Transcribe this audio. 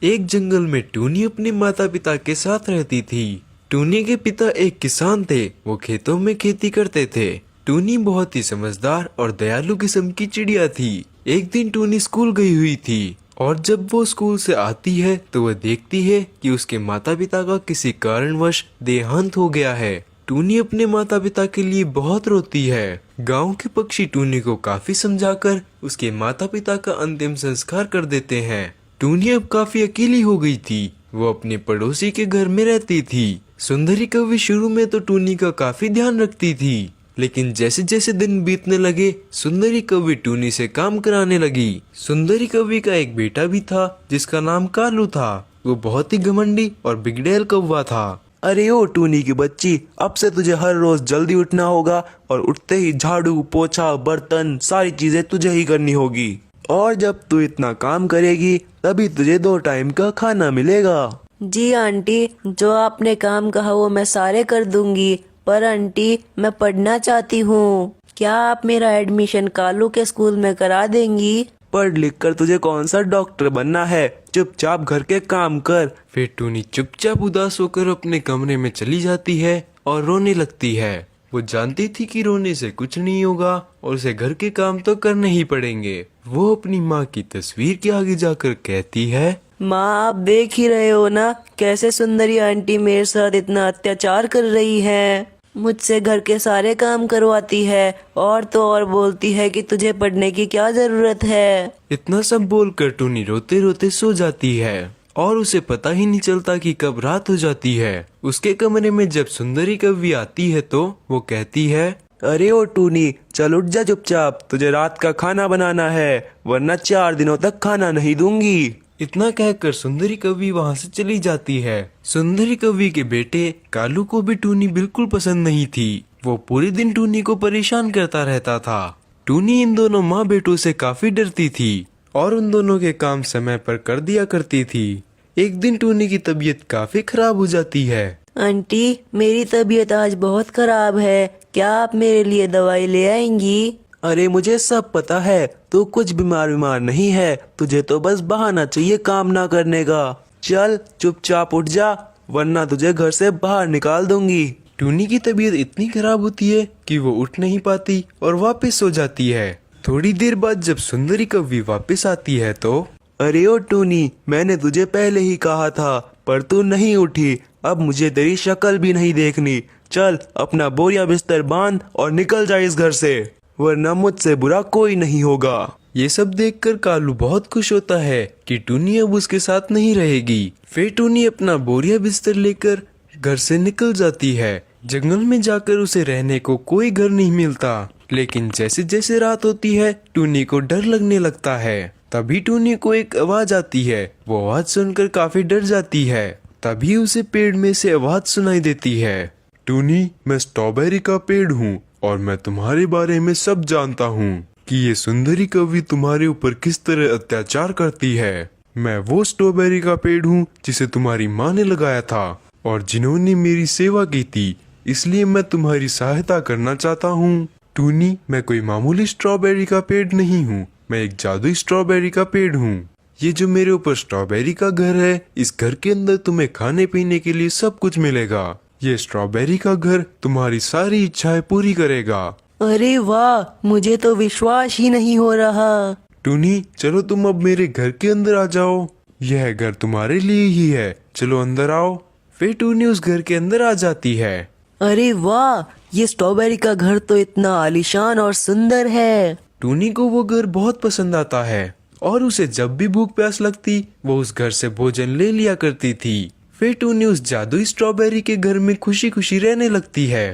एक जंगल में टूनी अपने माता पिता के साथ रहती थी। टूनी के पिता एक किसान थे। वो खेतों में खेती करते थे। टूनी बहुत ही समझदार और दयालु किस्म की चिड़िया थी। एक दिन टूनी स्कूल गई हुई थी और जब वो स्कूल से आती है तो वह देखती है कि उसके माता पिता का किसी कारणवश देहांत हो गया है। टूनी अपने माता पिता के लिए बहुत रोती है। गांव के पक्षी टूनी को काफी समझाकर उसके माता पिता का अंतिम संस्कार कर देते हैं। टूनी अब काफी अकेली हो गई थी। वो अपने पड़ोसी के घर में रहती थी। सुंदरी कौवी शुरू में तो टूनी का काफी ध्यान रखती थी, लेकिन जैसे जैसे दिन बीतने लगे सुंदरी कौवी टूनी से काम कराने लगी। सुंदरी कौवी का एक बेटा भी था जिसका नाम कालू था। वो बहुत ही घमंडी और बिगड़ैल कौवा था। अरे ओ टूनी की बच्ची, अब से तुझे हर रोज जल्दी उठना होगा और उठते ही झाड़ू पोछा बर्तन सारी चीजें तुझे ही करनी होगी। और जब तू इतना काम करेगी तभी तुझे 2 टाइम का खाना मिलेगा। जी आंटी, जो आपने काम कहा वो मैं सारे कर दूंगी, पर आंटी मैं पढ़ना चाहती हूँ। क्या आप मेरा एडमिशन कालू के स्कूल में करा देंगी? पढ़ लिख कर तुझे कौन सा डॉक्टर बनना है, चुपचाप घर के काम कर। फिर टूनी चुपचाप उदास होकर अपने कमरे में चली जाती है और रोने लगती है। वो जानती थी कि रोने से कुछ नहीं होगा और उसे घर के काम तो करने ही पड़ेंगे। वो अपनी माँ की तस्वीर के आगे जाकर कहती है, माँ, आप देख ही रहे हो ना कैसे सुंदरी आंटी मेरे साथ इतना अत्याचार कर रही है। मुझसे घर के सारे काम करवाती है और तो और बोलती है कि तुझे पढ़ने की क्या जरूरत है। इतना सब बोलकर टूनी रोते रोते सो जाती है और उसे पता ही नहीं चलता कि कब रात हो जाती है। उसके कमरे में जब सुंदरी कौवी आती है तो वो कहती है, अरे ओ टूनी, चल उठ जा चुपचाप, तुझे रात का खाना बनाना है, वरना 4 दिनों तक खाना नहीं दूंगी। इतना कहकर सुंदरी कौवी वहाँ से चली जाती है। सुंदरी कौवी के बेटे कालू को भी टूनी बिल्कुल पसंद नहीं थी। वो पूरे दिन टूनी को परेशान करता रहता था। टूनी इन दोनों माँ बेटों से काफी डरती थी और उन दोनों के काम समय पर कर दिया करती थी। एक दिन टूनी की तबीयत काफी खराब हो जाती है। आंटी, मेरी तबीयत आज बहुत खराब है, क्या आप मेरे लिए दवाई ले आएंगी? अरे मुझे सब पता है, तू कुछ बीमार नहीं है, तुझे तो बस बहाना चाहिए काम ना करने का। चल चुपचाप उठ जा, वरना तुझे घर से बाहर निकाल दूंगी। टूनी की तबीयत इतनी खराब होती है कि वो उठ नहीं पाती और वापस सो जाती है। थोड़ी देर बाद जब सुंदरी कौवी वापस आती है तो, अरे ओ टूनी, मैंने तुझे पहले ही कहा था पर तू नहीं उठी, अब मुझे तेरी शक्ल भी नहीं देखनी। चल अपना बोरिया बिस्तर बांध और निकल जा इस घर से, वरना मुझसे बुरा कोई नहीं होगा। ये सब देखकर कालू बहुत खुश होता है कि टूनी अब उसके साथ नहीं रहेगी। फिर टूनी अपना बोरिया बिस्तर लेकर घर से निकल जाती है। जंगल में जाकर उसे रहने को कोई घर नहीं मिलता, लेकिन जैसे जैसे रात होती है टूनी को डर लगने लगता है। तभी टूनी को एक आवाज आती है। वो आवाज सुनकर काफी डर जाती है। तभी उसे पेड़ में से आवाज सुनाई देती है, टूनी, मैं स्ट्रॉबेरी का पेड़ हूँ और मैं तुम्हारे बारे में सब जानता हूँ कि ये सुंदरी कौवी तुम्हारे ऊपर किस तरह अत्याचार करती है। मैं वो स्ट्रॉबेरी का पेड़ हूँ जिसे तुम्हारी माँ ने लगाया था और जिन्होंने मेरी सेवा की थी, इसलिए मैं तुम्हारी सहायता करना चाहता हूँ। टूनी, मैं कोई मामूली स्ट्रॉबेरी का पेड़ नहीं हूँ, मैं एक जादुई स्ट्रॉबेरी का पेड़ हूँ। ये जो मेरे ऊपर स्ट्रॉबेरी का घर है, इस घर के अंदर तुम्हें खाने पीने के लिए सब कुछ मिलेगा। ये स्ट्रॉबेरी का घर तुम्हारी सारी इच्छाएं पूरी करेगा। अरे वाह, मुझे तो विश्वास ही नहीं हो रहा। टूनी, चलो तुम अब मेरे घर के अंदर आ जाओ, यह घर तुम्हारे लिए ही है, चलो अंदर आओ। फिर टूनी उस घर के अंदर आ जाती है। अरे वाह, ये स्ट्रॉबेरी का घर तो इतना आलीशान और सुंदर है। टूनी को वो घर बहुत पसंद आता है और उसे जब भी भूख प्यास लगती वो उस घर से भोजन ले लिया करती थी। फिर टूनी उस जादुई स्ट्रॉबेरी के घर में खुशी खुशी रहने लगती है।